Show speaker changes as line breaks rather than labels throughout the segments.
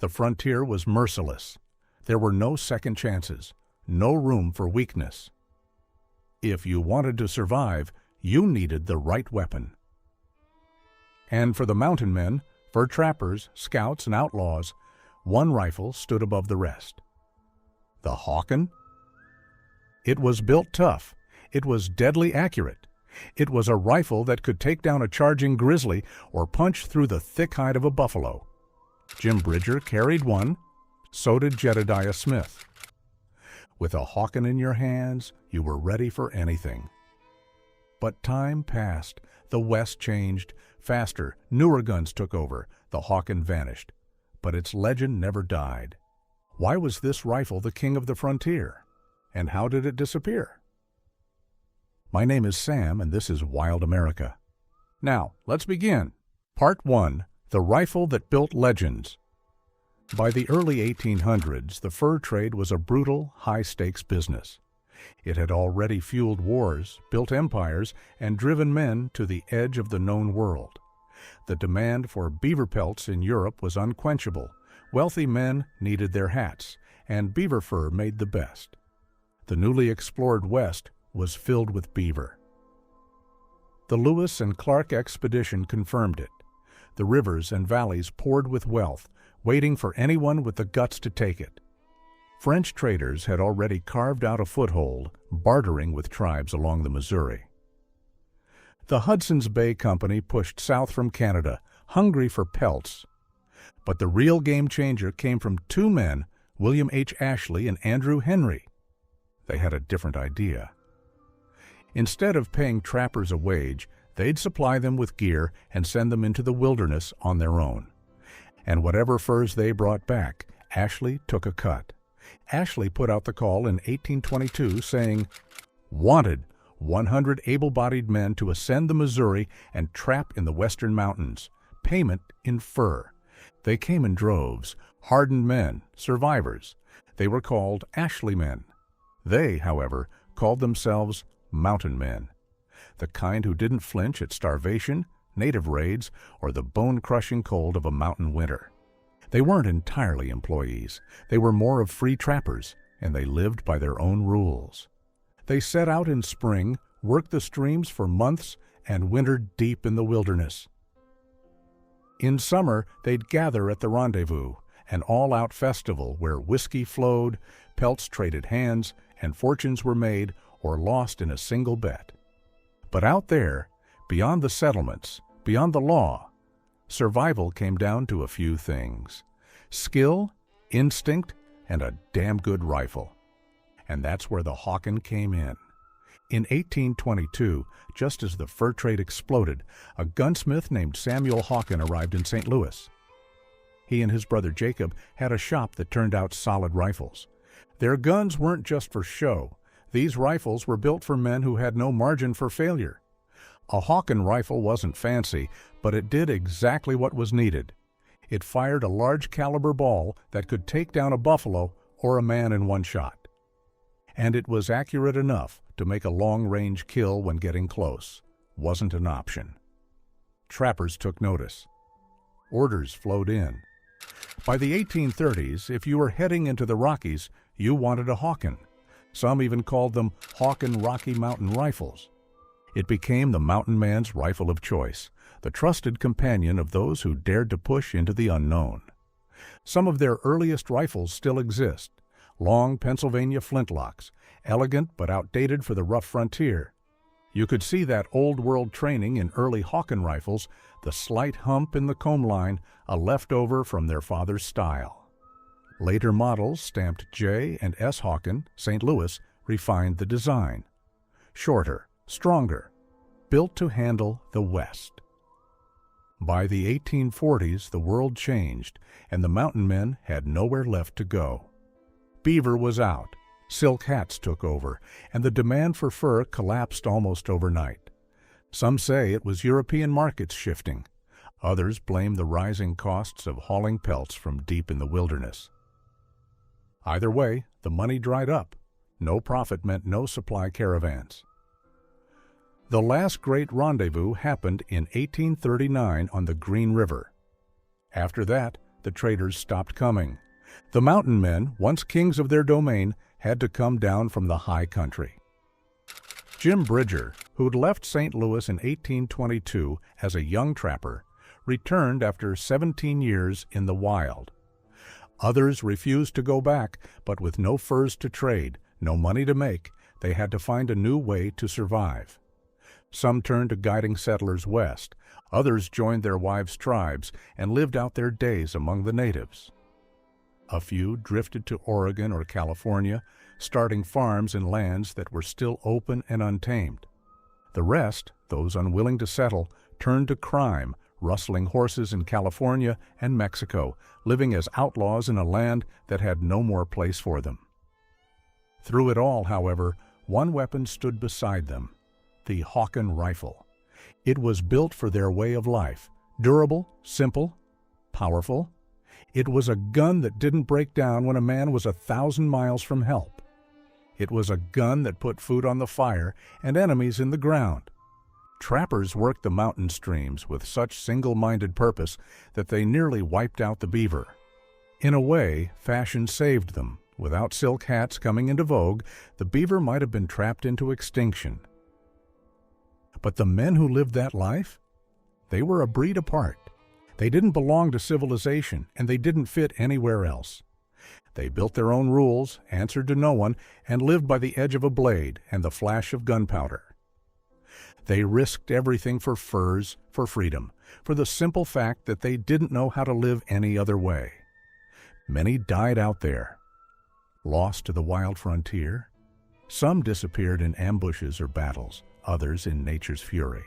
The frontier was merciless. There were no second chances, no room for weakness. If you wanted to survive, you needed the right weapon. And for the mountain men, fur trappers, scouts, and outlaws, one rifle stood above the rest. The Hawken? It was built tough. It was deadly accurate. It was a rifle that could take down a charging grizzly or punch through the thick hide of a buffalo. Jim Bridger carried one, so did Jedediah Smith. With a Hawken in your hands, you were ready for anything. But time passed. The West changed. Faster, newer guns took over. The Hawken vanished. But its legend never died. Why was this rifle the king of the frontier? And how did it disappear? My name is Sam, and this is Wild America. Now, let's begin. Part 1, The Rifle That Built Legends. By the early 1800s, the fur trade was a brutal, high-stakes business. It had already fueled wars, built empires, and driven men to the edge of the known world. The demand for beaver pelts in Europe was unquenchable. Wealthy men needed their hats, and beaver fur made the best. The newly explored West was filled with beaver. The Lewis and Clark expedition confirmed it. The rivers and valleys poured with wealth, waiting for anyone with the guts to take it. French traders had already carved out a foothold, bartering with tribes along the Missouri. The Hudson's Bay Company pushed south from Canada, hungry for pelts. But the real game changer came from two men, William H. Ashley and Andrew Henry. They had a different idea. Instead of paying trappers a wage, they'd supply them with gear and send them into the wilderness on their own. And whatever furs they brought back, Ashley took a cut. Ashley put out the call in 1822 saying, "Wanted 100 able-bodied men to ascend the Missouri and trap in the western mountains. Payment in fur." They came in droves, hardened men, survivors. They were called Ashley men. They, however, called themselves mountain men, the kind who didn't flinch at starvation, native raids, or the bone-crushing cold of a mountain winter. They weren't entirely employees. They were more of free trappers, and they lived by their own rules. They set out in spring, worked the streams for months, and wintered deep in the wilderness. In summer, they'd gather at the rendezvous, an all-out festival where whiskey flowed, pelts traded hands, and fortunes were made or lost in a single bet. But out there, beyond the settlements, beyond the law, survival came down to a few things: skill, instinct, and a damn good rifle. And that's where the Hawken came in. In 1822, just as the fur trade exploded, a gunsmith named Samuel Hawken arrived in St. Louis. He and his brother Jacob had a shop that turned out solid rifles. Their guns weren't just for show. These rifles were built for men who had no margin for failure. A Hawken rifle wasn't fancy, but it did exactly what was needed. It fired a large caliber ball that could take down a buffalo or a man in one shot. And it was accurate enough to make a long-range kill when getting close. Wasn't an option. Trappers took notice. Orders flowed in. By the 1830s, if you were heading into the Rockies, you wanted a Hawken. Some even called them Hawken Rocky Mountain Rifles. It became the mountain man's rifle of choice, the trusted companion of those who dared to push into the unknown. Some of their earliest rifles still exist: long Pennsylvania flintlocks, elegant but outdated for the rough frontier. You could see that old-world training in early Hawken rifles, the slight hump in the comb line, a leftover from their father's style. Later models stamped J and S Hawken, St. Louis, refined the design. Shorter, stronger, built to handle the West. By the 1840s, the world changed, and the mountain men had nowhere left to go. Beaver was out, silk hats took over, and the demand for fur collapsed almost overnight. Some say it was European markets shifting. Others blame the rising costs of hauling pelts from deep in the wilderness. Either way, the money dried up. No profit meant no supply caravans. The last great rendezvous happened in 1839 on the Green River. After that, the traders stopped coming. The mountain men, once kings of their domain, had to come down from the high country. Jim Bridger, who'd left St. Louis in 1822 as a young trapper, returned after 17 years in the wild. Others refused to go back, but with no furs to trade, no money to make, they had to find a new way to survive. Some turned to guiding settlers west. Others joined their wives' tribes and lived out their days among the natives. A few drifted to Oregon or California, starting farms in lands that were still open and untamed. The rest, those unwilling to settle, turned to crime, rustling horses in California and Mexico, living as outlaws in a land that had no more place for them. Through it all, however, one weapon stood beside them, the Hawken rifle. It was built for their way of life, durable, simple, powerful. It was a gun that didn't break down when a man was 1,000 miles from help. It was a gun that put food on the fire and enemies in the ground. Trappers worked the mountain streams with such single-minded purpose that they nearly wiped out the beaver. In a way, fashion saved them. Without silk hats coming into vogue, the beaver might have been trapped into extinction. But the men who lived that life? They were a breed apart. They didn't belong to civilization, and they didn't fit anywhere else. They built their own rules, answered to no one, and lived by the edge of a blade and the flash of gunpowder. They risked everything for furs, for freedom, for the simple fact that they didn't know how to live any other way. Many died out there, lost to the wild frontier. Some disappeared in ambushes or battles, others in nature's fury.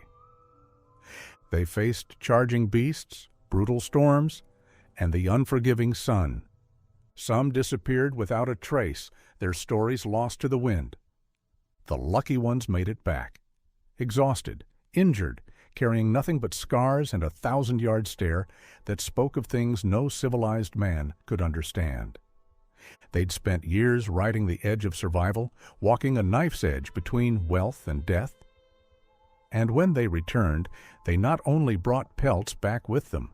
They faced charging beasts, brutal storms, and the unforgiving sun. Some disappeared without a trace, their stories lost to the wind. The lucky ones made it back, exhausted, injured, carrying nothing but scars and a 1,000-yard stare that spoke of things no civilized man could understand. They'd spent years riding the edge of survival, walking a knife's edge between wealth and death. And when they returned, they not only brought pelts back with them,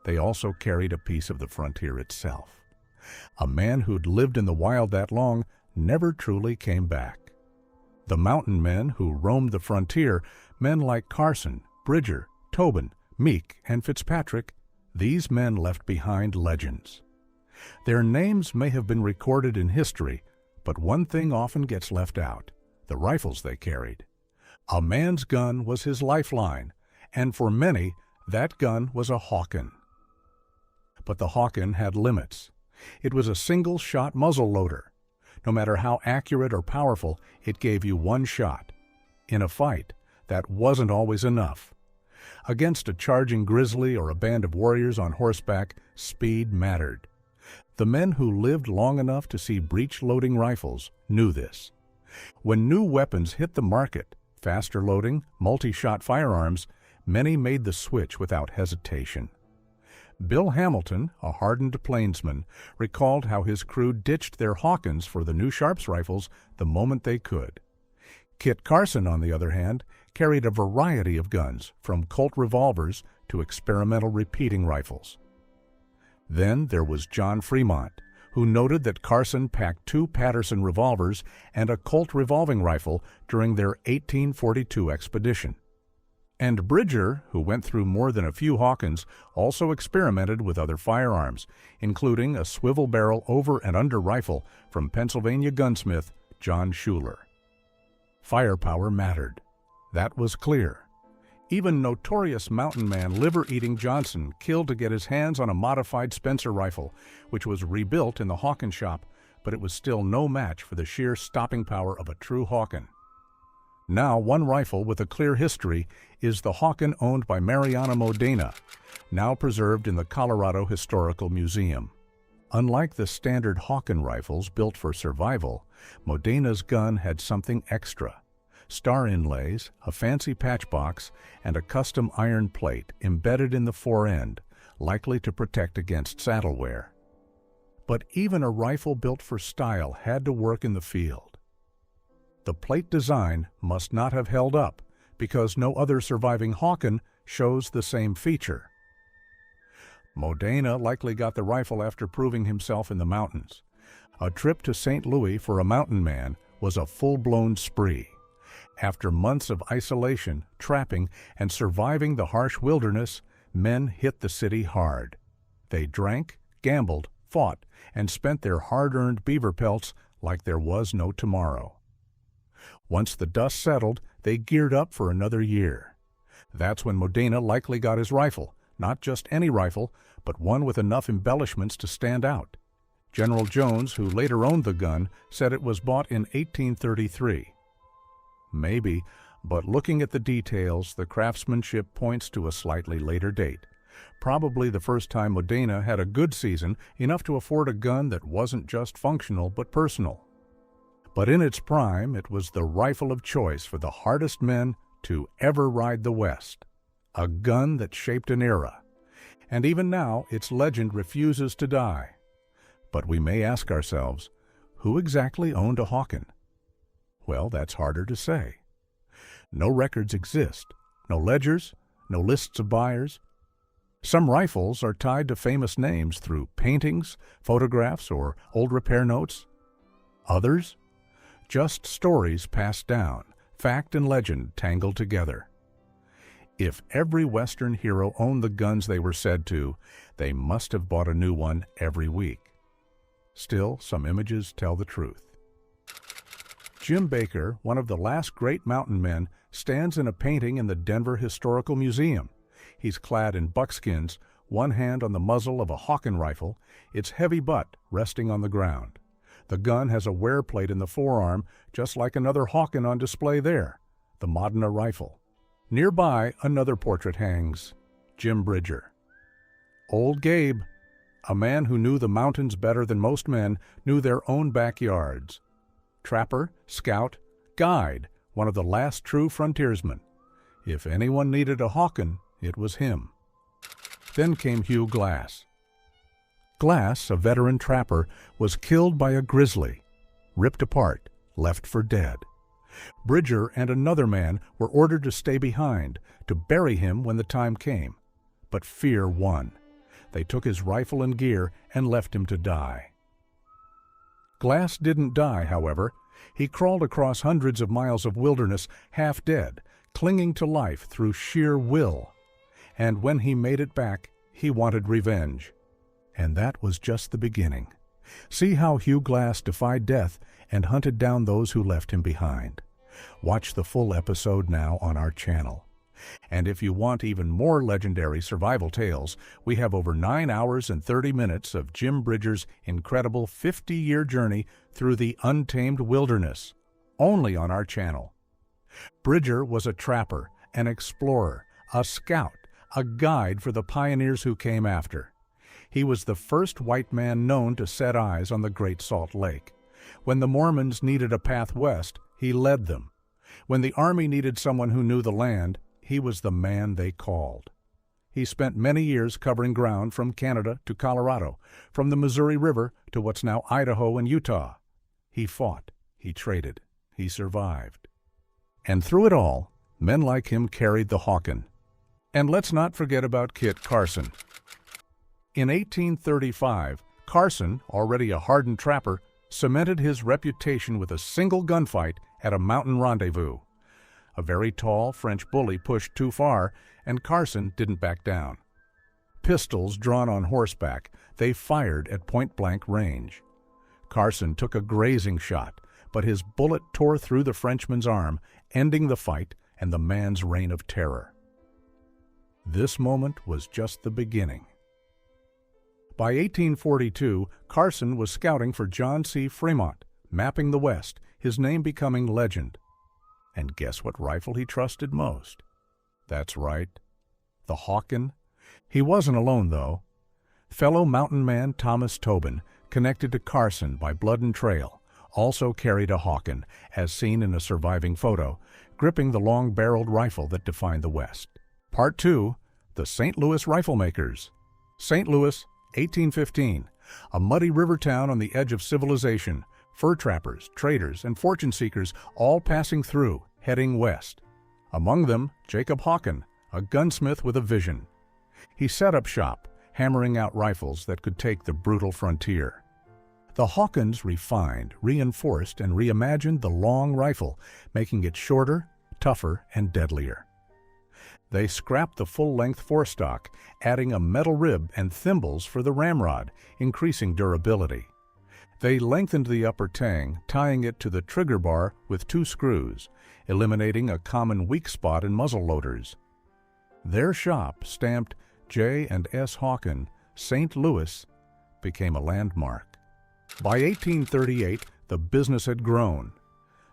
they also carried a piece of the frontier itself. A man who'd lived in the wild that long never truly came back. The mountain men who roamed the frontier, men like Carson, Bridger, Tobin, Meek, and Fitzpatrick, these men left behind legends. Their names may have been recorded in history, but one thing often gets left out: the rifles they carried. A man's gun was his lifeline, and for many, that gun was a Hawken. But the Hawken had limits. It was a single-shot muzzle loader. No matter how accurate or powerful, it gave you one shot. In a fight, that wasn't always enough. Against a charging grizzly or a band of warriors on horseback, speed mattered. The men who lived long enough to see breech-loading rifles knew this. When new weapons hit the market, faster loading, multi-shot firearms, many made the switch without hesitation. Bill Hamilton, a hardened plainsman, recalled how his crew ditched their Hawkens for the new Sharps rifles the moment they could. Kit Carson, on the other hand, carried a variety of guns, from Colt revolvers to experimental repeating rifles. Then there was John Fremont, who noted that Carson packed 2 Patterson revolvers and a Colt revolving rifle during their 1842 expedition. And Bridger, who went through more than a few Hawkens, also experimented with other firearms, including a swivel barrel over and under rifle from Pennsylvania gunsmith John Schuler. Firepower mattered. That was clear. Even notorious mountain man liver-eating Johnson killed to get his hands on a modified Spencer rifle, which was rebuilt in the Hawken shop, but it was still no match for the sheer stopping power of a true Hawken. Now, one rifle with a clear history is the Hawken owned by Mariano Modena, now preserved in the Colorado Historical Museum. Unlike the standard Hawken rifles built for survival, Modena's gun had something extra: star inlays, a fancy patch box, and a custom iron plate embedded in the fore-end, likely to protect against saddle wear. But even a rifle built for style had to work in the field. The plate design must not have held up, because no other surviving Hawken shows the same feature. Modena likely got the rifle after proving himself in the mountains. A trip to St. Louis for a mountain man was a full-blown spree. After months of isolation, trapping, and surviving the harsh wilderness, men hit the city hard. They drank, gambled, fought, and spent their hard-earned beaver pelts like there was no tomorrow. Once the dust settled, they geared up for another year. That's when Modena likely got his rifle, not just any rifle, but one with enough embellishments to stand out. General Jones, who later owned the gun, said it was bought in 1833. Maybe, but looking at the details, the craftsmanship points to a slightly later date. Probably the first time Modena had a good season, enough to afford a gun that wasn't just functional but personal. But in its prime, it was the rifle of choice for the hardest men to ever ride the West. A gun that shaped an era. And even now, its legend refuses to die. But we may ask ourselves, who exactly owned a Hawken? Well, that's harder to say. No records exist, no ledgers, no lists of buyers. Some rifles are tied to famous names through paintings, photographs, or old repair notes. Others? Just stories passed down, fact and legend tangled together. If every Western hero owned the guns they were said to, they must have bought a new one every week. Still, some images tell the truth. Jim Baker, one of the last great mountain men, stands in a painting in the Denver Historical Museum. He's clad in buckskins, one hand on the muzzle of a Hawken rifle, its heavy butt resting on the ground. The gun has a wear plate in the forearm, just like another Hawken on display there, the Modena rifle. Nearby, another portrait hangs, Jim Bridger. Old Gabe, a man who knew the mountains better than most men, knew their own backyards. Trapper, scout, guide, one of the last true frontiersmen. If anyone needed a Hawken, it was him. Then came Hugh Glass. Glass, a veteran trapper, was killed by a grizzly, ripped apart, left for dead. Bridger and another man were ordered to stay behind, to bury him when the time came. But fear won. They took his rifle and gear and left him to die. Glass didn't die, however. He crawled across hundreds of miles of wilderness, half dead, clinging to life through sheer will. And when he made it back, he wanted revenge. And that was just the beginning. See how Hugh Glass defied death and hunted down those who left him behind. Watch the full episode now on our channel. And if you want even more legendary survival tales, we have over 9 hours and 30 minutes of Jim Bridger's incredible 50-year journey through the untamed wilderness, only on our channel. Bridger was a trapper, an explorer, a scout, a guide for the pioneers who came after. He was the first white man known to set eyes on the Great Salt Lake. When the Mormons needed a path west, he led them. When the army needed someone who knew the land, he was the man they called. He spent many years covering ground from Canada to Colorado, from the Missouri River to what's now Idaho and Utah. He fought, he traded, he survived. And through it all, men like him carried the Hawken. And let's not forget about Kit Carson. In 1835, Carson, already a hardened trapper, cemented his reputation with a single gunfight at a mountain rendezvous. A very tall French bully pushed too far, and Carson didn't back down. Pistols drawn on horseback, they fired at point-blank range. Carson took a grazing shot, but his bullet tore through the Frenchman's arm, ending the fight and the man's reign of terror. This moment was just the beginning. By 1842, Carson was scouting for John C. Fremont, mapping the West, his name becoming legend. And guess what rifle he trusted most? That's right, the Hawken. He wasn't alone, though. Fellow mountain man Thomas Tobin, connected to Carson by blood and trail, also carried a Hawken, as seen in a surviving photo, gripping the long-barreled rifle that defined the West. Part 2, the St. Louis Riflemakers. St. Louis, 1815, a muddy river town on the edge of civilization, fur trappers, traders, and fortune seekers all passing through, heading west. Among them, Jacob Hawken, a gunsmith with a vision. He set up shop, hammering out rifles that could take the brutal frontier. The Hawkens refined, reinforced, and reimagined the long rifle, making it shorter, tougher, and deadlier. They scrapped the full-length forestock, adding a metal rib and thimbles for the ramrod, increasing durability. They lengthened the upper tang, tying it to the trigger bar with 2 screws, eliminating a common weak spot in muzzle loaders. Their shop, stamped J&S Hawken, St. Louis, became a landmark. By 1838, the business had grown.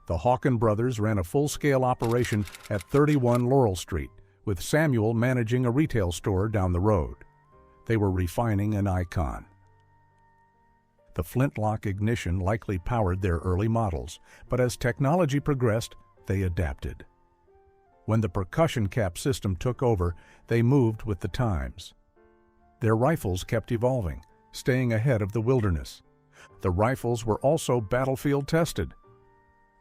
The Hawken brothers ran a full-scale operation at 31 Laurel Street, with Samuel managing a retail store down the road. They were refining an icon. The flintlock ignition likely powered their early models, but as technology progressed, they adapted. When the percussion cap system took over, they moved with the times. Their rifles kept evolving, staying ahead of the wilderness. The rifles were also battlefield tested.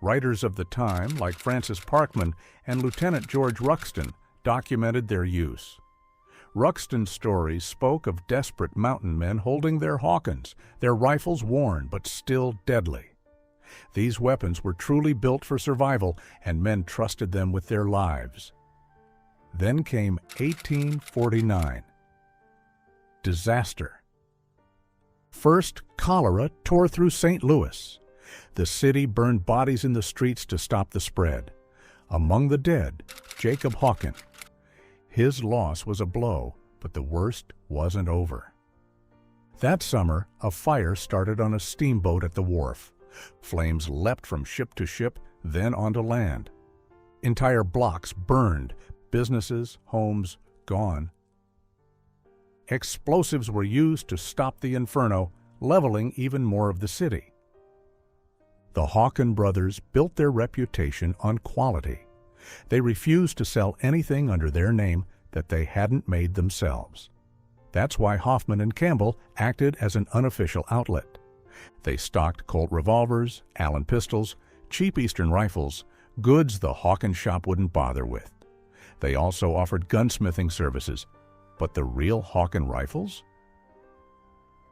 Writers of the time, like Francis Parkman and Lieutenant George Ruxton, documented their use. Ruxton's stories spoke of desperate mountain men holding their Hawkens, their rifles worn but still deadly. These weapons were truly built for survival, and men trusted them with their lives. Then came 1849. Disaster. First, cholera tore through St. Louis. The city burned bodies in the streets to stop the spread. Among the dead, Jacob Hawken. His loss was a blow, but the worst wasn't over. That summer, a fire started on a steamboat at the wharf. Flames leapt from ship to ship, then onto land. Entire blocks burned, businesses, homes gone. Explosives were used to stop the inferno, leveling even more of the city. The Hawken brothers built their reputation on quality. They refused to sell anything under their name that they hadn't made themselves. That's why Hoffman and Campbell acted as an unofficial outlet. They stocked Colt revolvers, Allen pistols, cheap Eastern rifles, goods the Hawken shop wouldn't bother with. They also offered gunsmithing services. But the real Hawken rifles?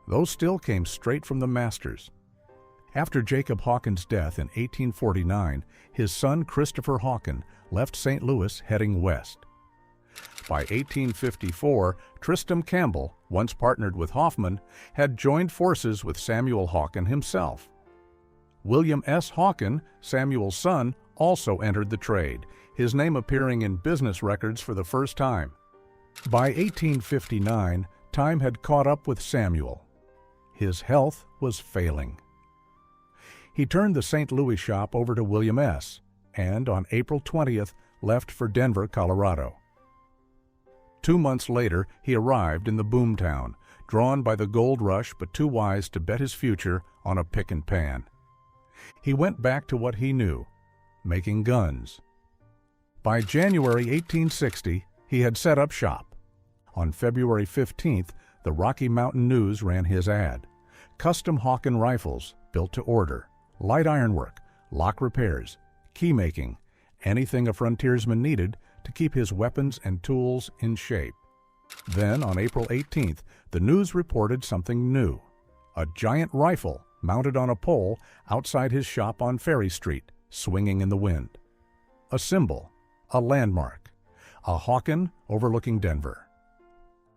Those still came straight from the masters. After Jacob Hawken's death in 1849, his son Christopher Hawken left St. Louis heading west. By 1854, Tristram Campbell, once partnered with Hoffman, had joined forces with Samuel Hawken himself. William S. Hawken, Samuel's son, also entered the trade, his name appearing in business records for the first time. By 1859, time had caught up with Samuel. His health was failing. He turned the St. Louis shop over to William S., and on April 20th left for Denver, Colorado. 2 months later, he arrived in the boomtown, drawn by the gold rush but too wise to bet his future on a pick and pan. He went back to what he knew, making guns. By January 1860, he had set up shop. On February 15th, the Rocky Mountain News ran his ad. Custom Hawken rifles, built to order, light ironwork, lock repairs, key making, anything a frontiersman needed to keep his weapons and tools in shape. Then, on April 18th, the news reported something new. A giant rifle mounted on a pole outside his shop on Ferry Street, swinging in the wind. A symbol, a landmark, a Hawken overlooking Denver.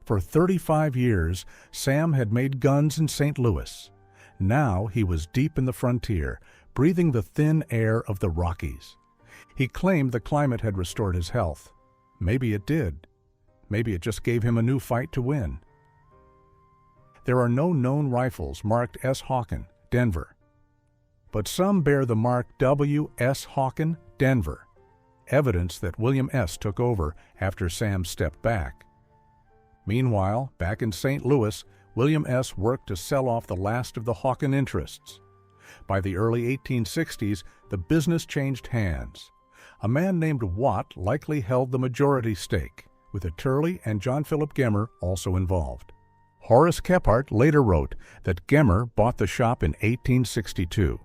For 35 years, Sam had made guns in St. Louis. Now he was deep in the frontier, breathing the thin air of the Rockies. He claimed the climate had restored his health. Maybe it did. Maybe it just gave him a new fight to win. There are no known rifles marked S. Hawken, Denver. But some bear the mark W. S. Hawken, Denver, evidence that William S. took over after Sam stepped back. Meanwhile, back in St. Louis, William S. worked to sell off the last of the Hawken interests. By the early 1860s, the business changed hands. A man named Watt likely held the majority stake, with Atturley and John Philip Gemmer also involved. Horace Kephart later wrote that Gemmer bought the shop in 1862,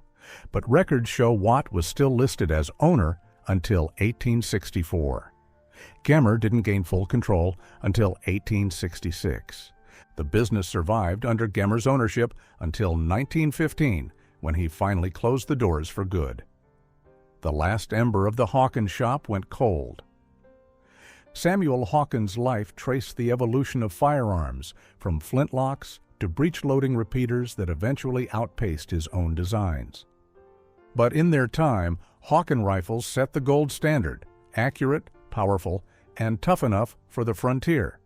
but records show Watt was still listed as owner until 1864. Gemmer didn't gain full control until 1866. The business survived under Gemmer's ownership until 1915, when he finally closed the doors for good. The last ember of the Hawken shop went cold. Samuel Hawken's life traced the evolution of firearms, from flintlocks to breech-loading repeaters that eventually outpaced his own designs. But in their time, Hawken rifles set the gold standard: accurate, powerful, and tough enough for the frontier.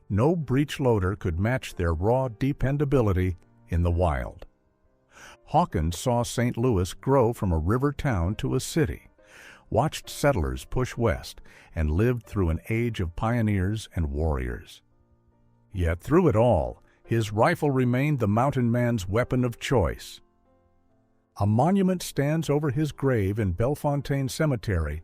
No breech loader could match their raw dependability in the wild. Hawken saw St. Louis grow from a river town to a city, watched settlers push west, and lived through an age of pioneers and warriors. Yet through it all, his rifle remained the mountain man's weapon of choice. A monument stands over his grave in Bellefontaine Cemetery,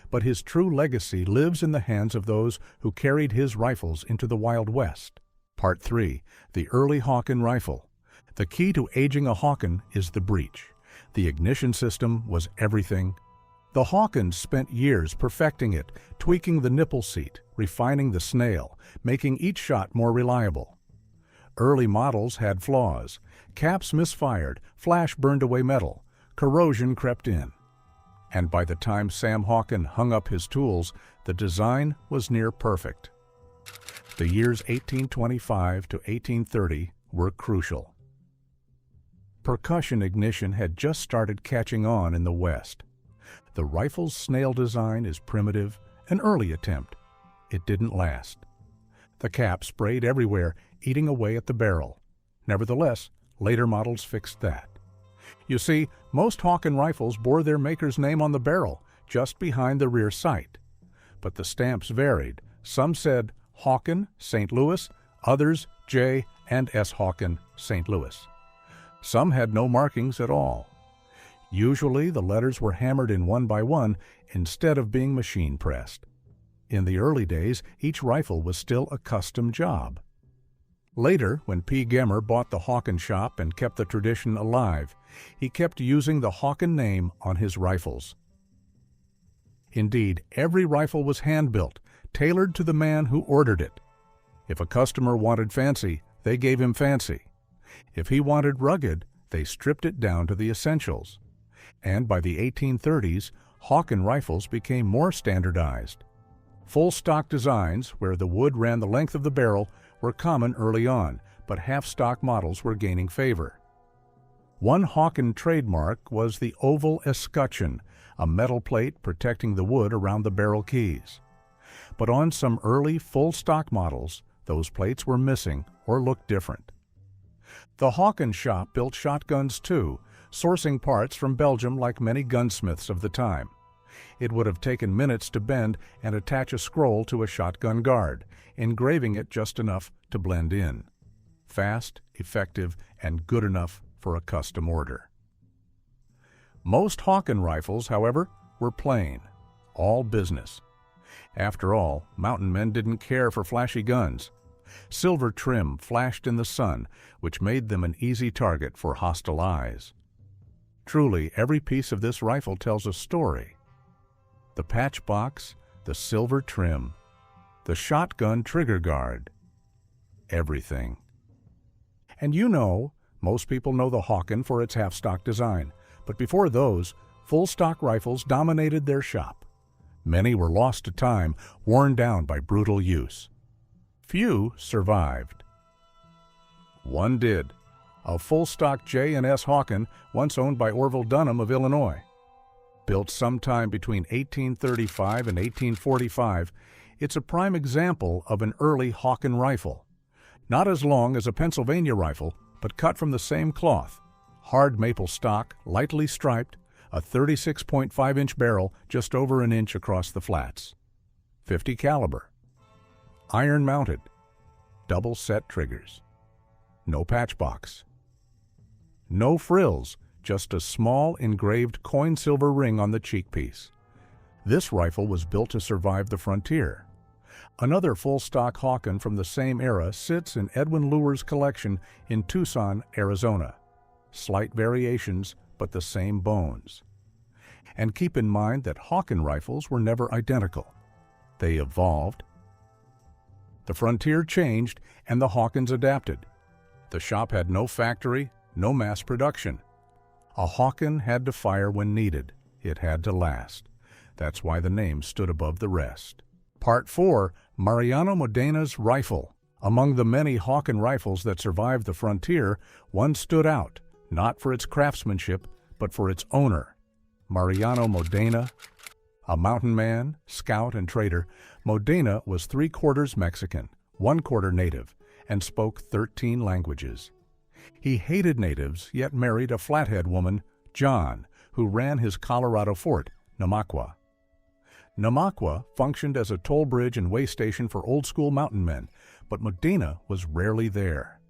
but his true legacy lives in the hands of those who carried his rifles into the Wild West. Part 3. The Early Hawken Rifle. The key to aging a Hawken is the breech. The ignition system was everything. The Hawkens spent years perfecting it, tweaking the nipple seat, refining the snail, making each shot more reliable. Early models had flaws. Caps misfired, flash burned away metal, corrosion crept in. And by the time Sam Hawken hung up his tools, the design was near perfect. The years 1825 to 1830 were crucial. Percussion ignition had just started catching on in the West. The rifle's snail design is primitive, an early attempt. It didn't last. The cap sprayed everywhere, eating away at the barrel. Nevertheless, later models fixed that. You see, most Hawken rifles bore their maker's name on the barrel, just behind the rear sight. But the stamps varied. Some said Hawken, St. Louis, others J. and S. Hawken, St. Louis. Some had no markings at all. Usually the letters were hammered in one by one instead of being machine pressed. In the early days, each rifle was still a custom job. Later, when P. Gemmer bought the Hawken shop and kept the tradition alive, he kept using the Hawken name on his rifles. Indeed, every rifle was hand-built, tailored to the man who ordered it. If a customer wanted fancy, they gave him fancy. If he wanted rugged, they stripped it down to the essentials. And by the 1830s, Hawken rifles became more standardized. Full-stock designs, where the wood ran the length of the barrel, were common early on, but half-stock models were gaining favor. One Hawken trademark was the oval escutcheon, a metal plate protecting the wood around the barrel keys. But on some early full-stock models, those plates were missing or looked different. The Hawken shop built shotguns too, sourcing parts from Belgium like many gunsmiths of the time. It would have taken minutes to bend and attach a scroll to a shotgun guard, engraving it just enough to blend in. Fast, effective, and good enough for a custom order. Most Hawken rifles, however, were plain, all business. After all, mountain men didn't care for flashy guns. Silver trim flashed in the sun, which made them an easy target for hostile eyes. Truly, every piece of this rifle tells a story. The patch box, the silver trim, the shotgun trigger guard, everything. And you know, most people know the Hawken for its half-stock design, but before those, full-stock rifles dominated their shop. Many were lost to time, worn down by brutal use. Few survived. One did, a full-stock J and S Hawken, once owned by Orville Dunham of Illinois. Built sometime between 1835 and 1845, it's a prime example of an early Hawken rifle. Not as long as a Pennsylvania rifle, but cut from the same cloth. Hard maple stock, lightly striped, a 36.5-inch barrel just over an inch across the flats. 50 caliber. Iron mounted. Double set triggers. No patch box. No frills, just a small engraved coin silver ring on the cheek piece. This rifle was built to survive the frontier. Another full-stock Hawken from the same era sits in Edwin Luer's collection in Tucson, Arizona. Slight variations, but the same bones. And keep in mind that Hawken rifles were never identical. They evolved. The The frontier changed, and the Hawkens adapted. The shop had no factory, no mass production. A Hawken had to fire when needed. It had to last. That's why the name stood above the rest. Part 4, Mariano Modena's Rifle. Among the many Hawken rifles that survived the frontier, one stood out, not for its craftsmanship, but for its owner, Mariano Modena. A mountain man, scout, and trader, Modena was 3/4 Mexican, 1/4 native, and spoke 13 languages. He hated natives, yet married a Flathead woman, John, who ran his Colorado fort, Namaqua. Namaqua functioned as a toll bridge and way station for old-school mountain men, but Modena was rarely there.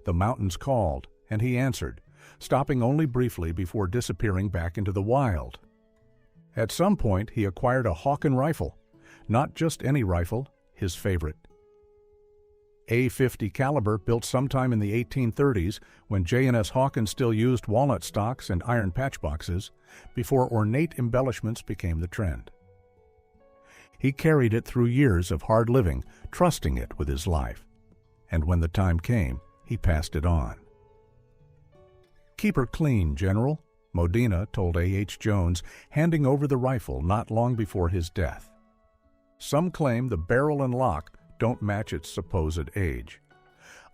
The mountains called, and he answered, stopping only briefly before disappearing back into the wild. At some point, he acquired a Hawken rifle. Not just any rifle, his favorite. A50 caliber built sometime in the 1830s when J&S Hawken still used walnut stocks and iron patch boxes before ornate embellishments became the trend. He carried it through years of hard living, trusting it with his life. And when the time came, he passed it on. "Keep her clean, General," Modena told A.H. Jones, handing over the rifle not long before his death. Some claim the barrel and lock don't match its supposed age.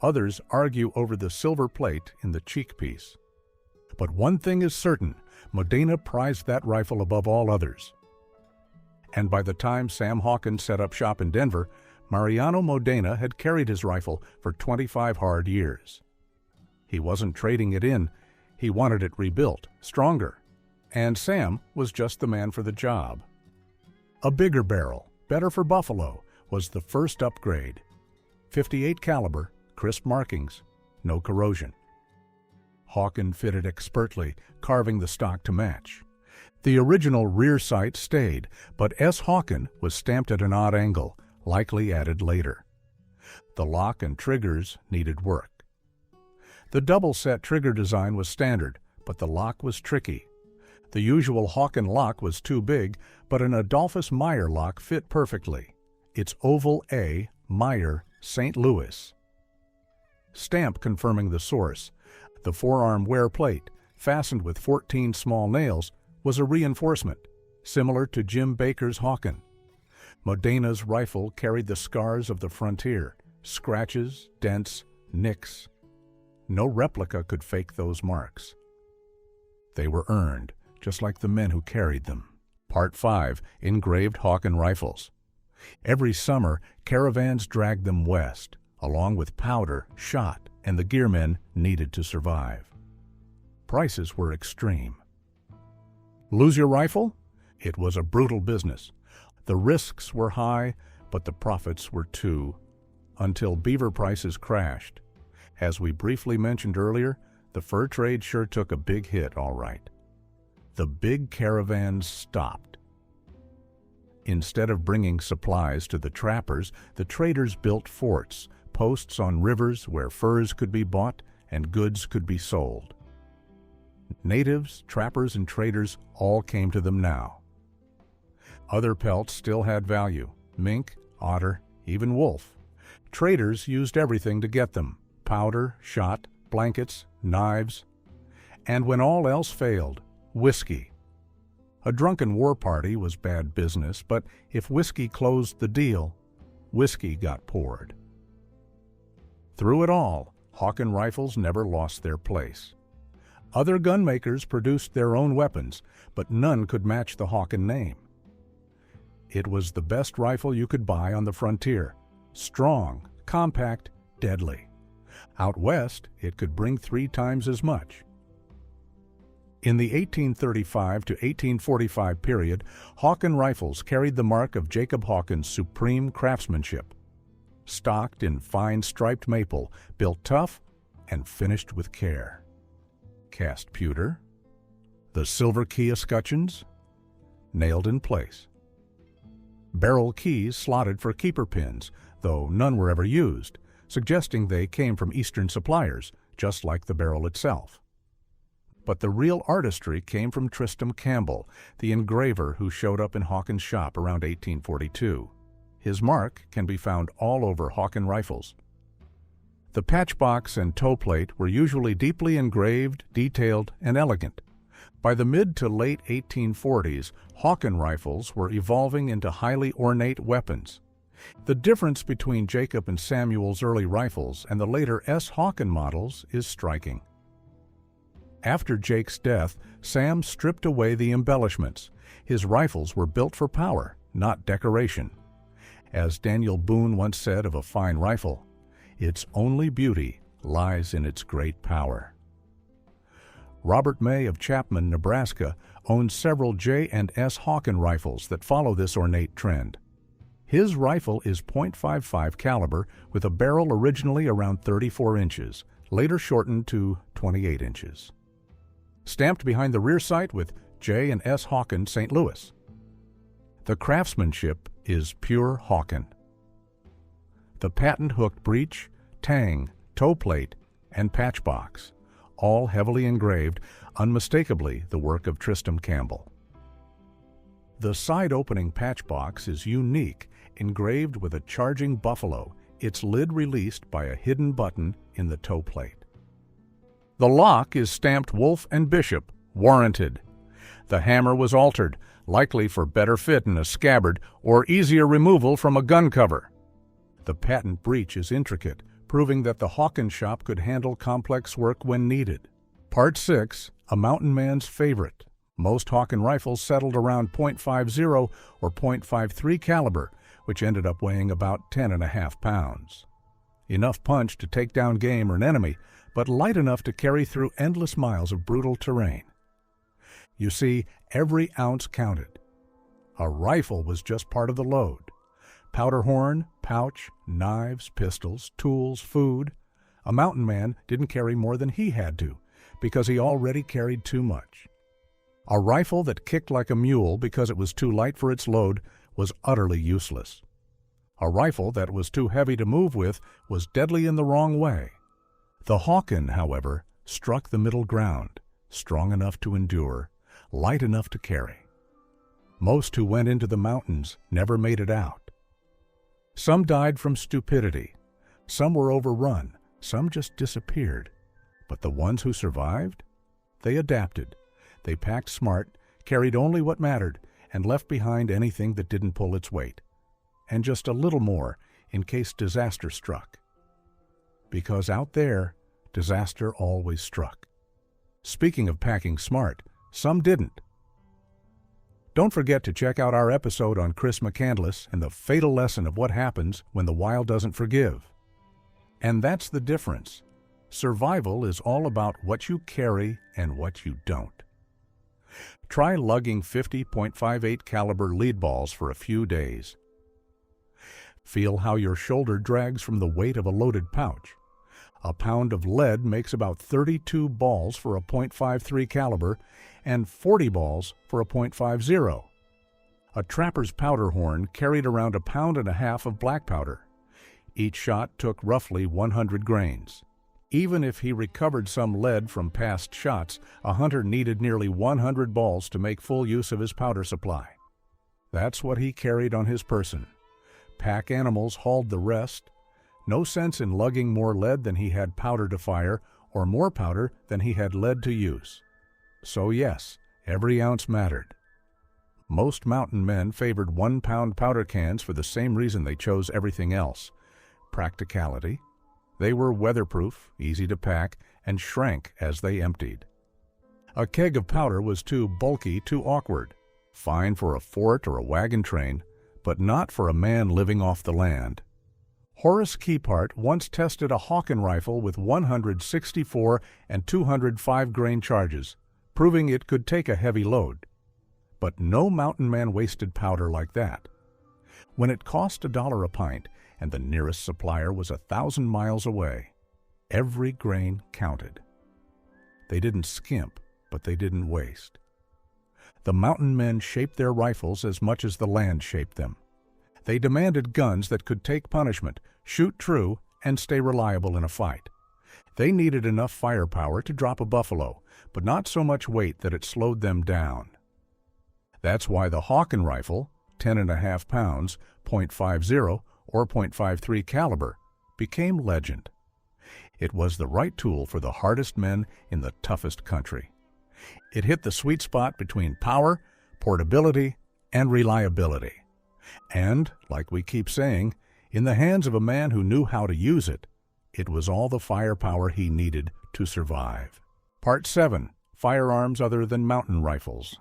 Others argue over the silver plate in the cheek piece. But one thing is certain, Modena prized that rifle above all others. And by the time Sam Hawken set up shop in Denver, Mariano Modena had carried his rifle for 25 hard years. He wasn't trading it in, he wanted it rebuilt, stronger. And Sam was just the man for the job. A bigger barrel, better for buffalo, was the first upgrade. 58 caliber, crisp markings, no corrosion. Hawken fitted expertly, carving the stock to match. The original rear sight stayed, but S. Hawken was stamped at an odd angle, likely added later. The lock and triggers needed work. The double-set trigger design was standard, but the lock was tricky. The usual Hawken lock was too big, but an Adolphus Meyer lock fit perfectly. Its oval A, Meyer, St. Louis. Stamp confirming the source. The forearm wear plate, fastened with 14 small nails, was a reinforcement, similar to Jim Baker's Hawken. Modena's rifle carried the scars of the frontier, scratches, dents, nicks. No replica could fake those marks. They were earned, just like the men who carried them. Part 5, Engraved Hawken Rifles. Every summer, caravans dragged them west, along with powder, shot, and the gear men needed to survive. Prices were extreme. Lose your rifle? It was a brutal business. The risks were high, but the profits were too, until beaver prices crashed. As we briefly mentioned earlier, the fur trade sure took a big hit, all right. The big caravans stopped. Instead of bringing supplies to the trappers, the traders built forts, posts on rivers where furs could be bought and goods could be sold. Natives, trappers, and traders all came to them now. Other pelts still had value: mink, otter, even wolf. Traders used everything to get them: powder, shot, blankets, knives, and when all else failed, whiskey. A drunken war party was bad business, but if whiskey closed the deal, whiskey got poured. Through it all, Hawken rifles never lost their place. Other gun makers produced their own weapons, but none could match the Hawken name. It was the best rifle you could buy on the frontier: strong, compact, deadly. Out west, it could bring 3 times as much. In the 1835 to 1845 period, Hawken rifles carried the mark of Jacob Hawken's supreme craftsmanship. Stocked in fine striped maple, built tough, and finished with care. Cast pewter, the silver key escutcheons, nailed in place. Barrel keys slotted for keeper pins, though none were ever used, suggesting they came from Eastern suppliers, just like the barrel itself. But the real artistry came from Tristram Campbell, the engraver who showed up in Hawken's shop around 1842. His mark can be found all over Hawken rifles. The patchbox and toe plate were usually deeply engraved, detailed, and elegant. By the mid to late 1840s, Hawken rifles were evolving into highly ornate weapons. The difference between Jacob and Samuel's early rifles and the later S. Hawken models is striking. After Jake's death, Sam stripped away the embellishments. His rifles were built for power, not decoration. As Daniel Boone once said of a fine rifle, "Its only beauty lies in its great power." Robert May of Chapman, Nebraska, owns several J and S Hawken rifles that follow this ornate trend. His rifle is .55 caliber with a barrel originally around 34 inches, later shortened to 28 inches. Stamped behind the rear sight with J and S Hawken, St. Louis. The craftsmanship is pure Hawken. The patent hooked breech, tang, toe plate, and patchbox, all heavily engraved, unmistakably the work of Tristram Campbell. The side-opening patchbox is unique, engraved with a charging buffalo, its lid released by a hidden button in the toe plate. The lock is stamped Wolf and Bishop, warranted. The hammer was altered, likely for better fit in a scabbard or easier removal from a gun cover. The patent breech is intricate, proving that the Hawken shop could handle complex work when needed. Part 6, a mountain man's favorite. Most Hawken rifles settled around .50 or .53 caliber, which ended up weighing about 10.5 pounds. Enough punch to take down game or an enemy, but light enough to carry through endless miles of brutal terrain. You see, every ounce counted. A rifle was just part of the load. Powder horn, pouch, knives, pistols, tools, food. A mountain man didn't carry more than he had to, because he already carried too much. A rifle that kicked like a mule because it was too light for its load was utterly useless. A rifle that was too heavy to move with was deadly in the wrong way. The Hawken, however, struck the middle ground, strong enough to endure, light enough to carry. Most who went into the mountains never made it out. Some died from stupidity, some were overrun, some just disappeared. But the ones who survived? They adapted. They packed smart, carried only what mattered, and left behind anything that didn't pull its weight. And just a little more in case disaster struck. Because out there, disaster always struck. Speaking of packing smart, some didn't. Don't forget to check out our episode on Chris McCandless and the fatal lesson of what happens when the wild doesn't forgive. And that's the difference. Survival is all about what you carry and what you don't. Try lugging 50.58 caliber lead balls for a few days. Feel how your shoulder drags from the weight of a loaded pouch. A pound of lead makes about 32 balls for a .53 caliber and 40 balls for a .50. A trapper's powder horn carried around 1.5 pounds of black powder. Each shot took roughly 100 grains. Even if he recovered some lead from past shots, a hunter needed nearly 100 balls to make full use of his powder supply. That's what he carried on his person. Pack animals hauled the rest. No sense in lugging more lead than he had powder to fire, or more powder than he had lead to use. So yes, every ounce mattered. Most mountain men favored 1-pound powder cans for the same reason they chose everything else: practicality. They were weatherproof, easy to pack, and shrank as they emptied. A keg of powder was too bulky, too awkward. Fine for a fort or a wagon train, but not for a man living off the land. Horace Keepart once tested a Hawken rifle with 164 and 205 grain charges, proving it could take a heavy load. But no mountain man wasted powder like that. When it cost $1 a pint and the nearest supplier was 1,000 miles away, every grain counted. They didn't skimp, but they didn't waste. The mountain men shaped their rifles as much as the land shaped them. They demanded guns that could take punishment, shoot true, and stay reliable in a fight. They needed enough firepower to drop a buffalo, but not so much weight that it slowed them down. That's why the Hawken rifle, 10.5 pounds, .50 or .53 caliber, became legend. It was the right tool for the hardest men in the toughest country. It hit the sweet spot between power, portability, and reliability. And, like we keep saying, in the hands of a man who knew how to use it, it was all the firepower he needed to survive. Part 7. Firearms other than mountain rifles.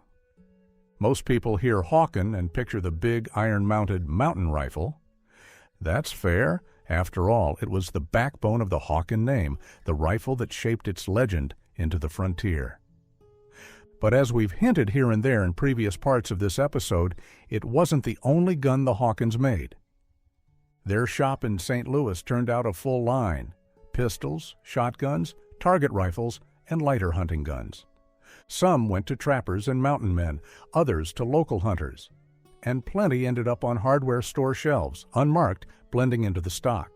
Most people hear Hawken and picture the big iron-mounted mountain rifle. That's fair. After all, it was the backbone of the Hawken name, the rifle that shaped its legend into the frontier. But as we've hinted here and there in previous parts of this episode, it wasn't the only gun the Hawkens made. Their shop in St. Louis turned out a full line: pistols, shotguns, target rifles, and lighter hunting guns. Some went to trappers and mountain men, others to local hunters. And plenty ended up on hardware store shelves, unmarked, blending into the stock.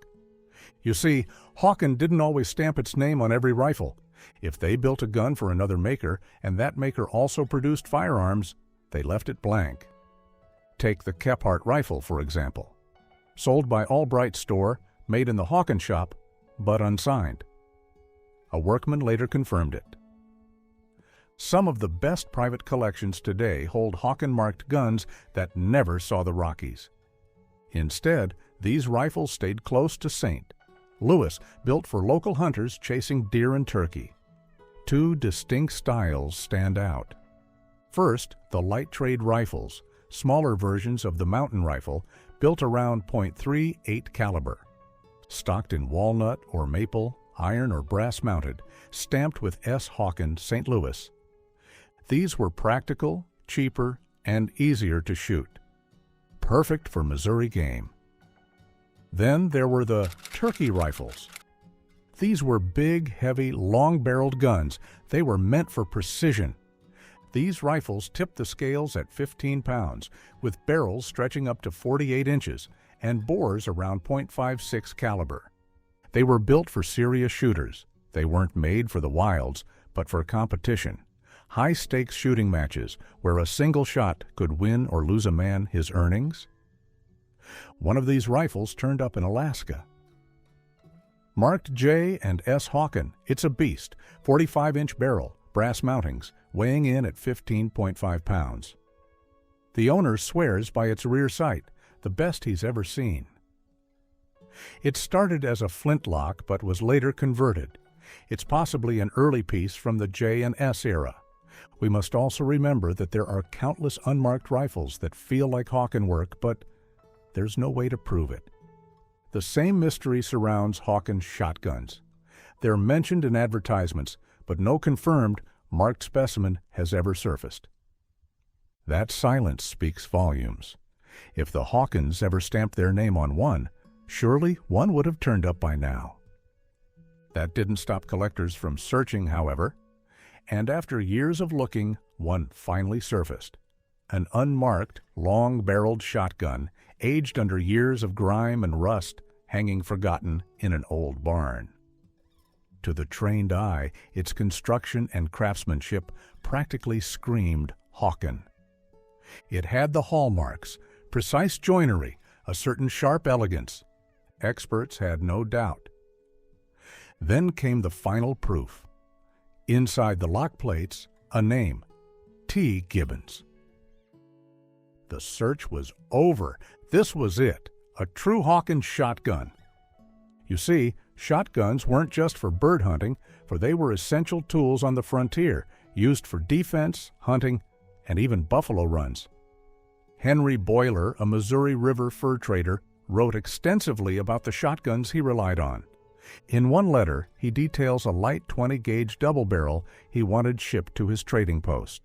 You see, Hawken didn't always stamp its name on every rifle. If they built a gun for another maker, and that maker also produced firearms, they left it blank. Take the Kephart rifle, for example. Sold by Albright store, made in the Hawken shop, but unsigned. A workman later confirmed it. Some of the best private collections today hold Hawken-marked guns that never saw the Rockies. Instead, these rifles stayed close to St. Louis, built for local hunters chasing deer and turkey. Two distinct styles stand out. First, the light trade rifles, smaller versions of the mountain rifle, built around .38 caliber. Stocked in walnut or maple, iron or brass mounted, stamped with S. Hawken, St. Louis. These were practical, cheaper, and easier to shoot. Perfect for Missouri game. Then there were the turkey rifles. These were big, heavy, long-barreled guns. They were meant for precision. These rifles tipped the scales at 15 pounds, with barrels stretching up to 48 inches and bores around .56 caliber. They were built for serious shooters. They weren't made for the wilds, but for competition. High-stakes shooting matches where a single shot could win or lose a man his earnings. One of these rifles turned up in Alaska. Marked J and S. Hawken, it's a beast, 45-inch barrel, brass mountings, weighing in at 15.5 pounds. The owner swears by its rear sight, the best he's ever seen. It started as a flintlock but was later converted. It's possibly an early piece from the J and S era. We must also remember that there are countless unmarked rifles that feel like Hawken work, but there's no way to prove it. The same mystery surrounds Hawken's shotguns. They're mentioned in advertisements, but no confirmed, marked specimen has ever surfaced. That silence speaks volumes. If the Hawkens ever stamped their name on one, surely one would have turned up by now. That didn't stop collectors from searching, however, and after years of looking, one finally surfaced. An unmarked, long-barreled shotgun, aged under years of grime and rust, hanging forgotten in an old barn. To the trained eye, its construction and craftsmanship practically screamed Hawken. It had the hallmarks, precise joinery, a certain sharp elegance. Experts had no doubt. Then came the final proof. Inside the lock plates, a name, T. Gibbons. The search was over. This was it, a true Hawken shotgun. You see, shotguns weren't just for bird hunting, for they were essential tools on the frontier, used for defense, hunting, and even buffalo runs. Henry Boiler, a Missouri River fur trader, wrote extensively about the shotguns he relied on. In one letter, he details a light 20-gauge double barrel he wanted shipped to his trading post.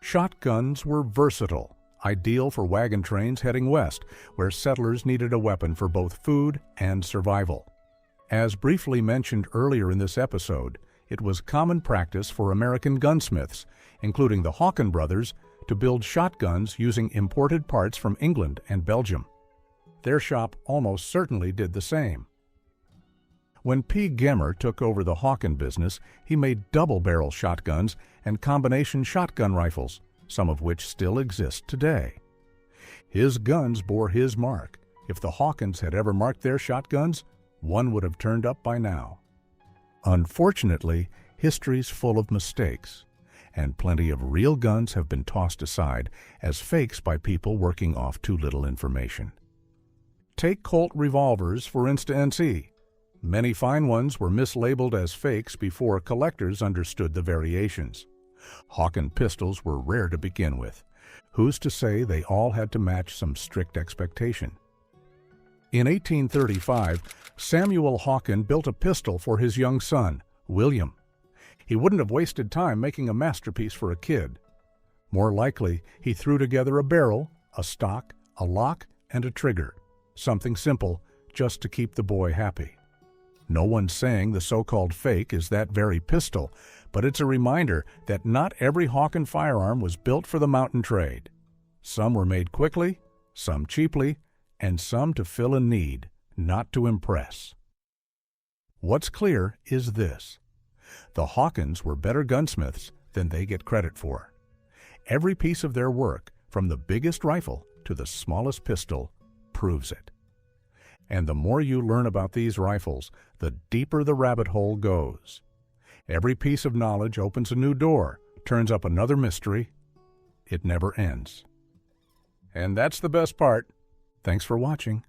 Shotguns were versatile, ideal for wagon trains heading west, where settlers needed a weapon for both food and survival. As briefly mentioned earlier in this episode, it was common practice for American gunsmiths, including the Hawken brothers, to build shotguns using imported parts from England and Belgium. Their shop almost certainly did the same. When P. Gemmer took over the Hawken business, he made double-barrel shotguns and combination shotgun rifles, some of which still exist today. His guns bore his mark. If the Hawkens had ever marked their shotguns, one would have turned up by now. Unfortunately, history's full of mistakes, and plenty of real guns have been tossed aside as fakes by people working off too little information. Take Colt revolvers, for instance. Many fine ones were mislabeled as fakes before collectors understood the variations. Hawken pistols were rare to begin with. Who's to say they all had to match some strict expectation? In 1835, Samuel Hawken built a pistol for his young son, William. He wouldn't have wasted time making a masterpiece for a kid. More likely, he threw together a barrel, a stock, a lock, and a trigger. Something simple, just to keep the boy happy. No one's saying the so-called fake is that very pistol, but it's a reminder that not every Hawken firearm was built for the mountain trade. Some were made quickly, some cheaply, and some to fill a need, not to impress. What's clear is this: the Hawkens were better gunsmiths than they get credit for. Every piece of their work, from the biggest rifle to the smallest pistol, proves it. And the more you learn about these rifles, the deeper the rabbit hole goes. Every piece of knowledge opens a new door, turns up another mystery. It never ends. And that's the best part. Thanks for watching.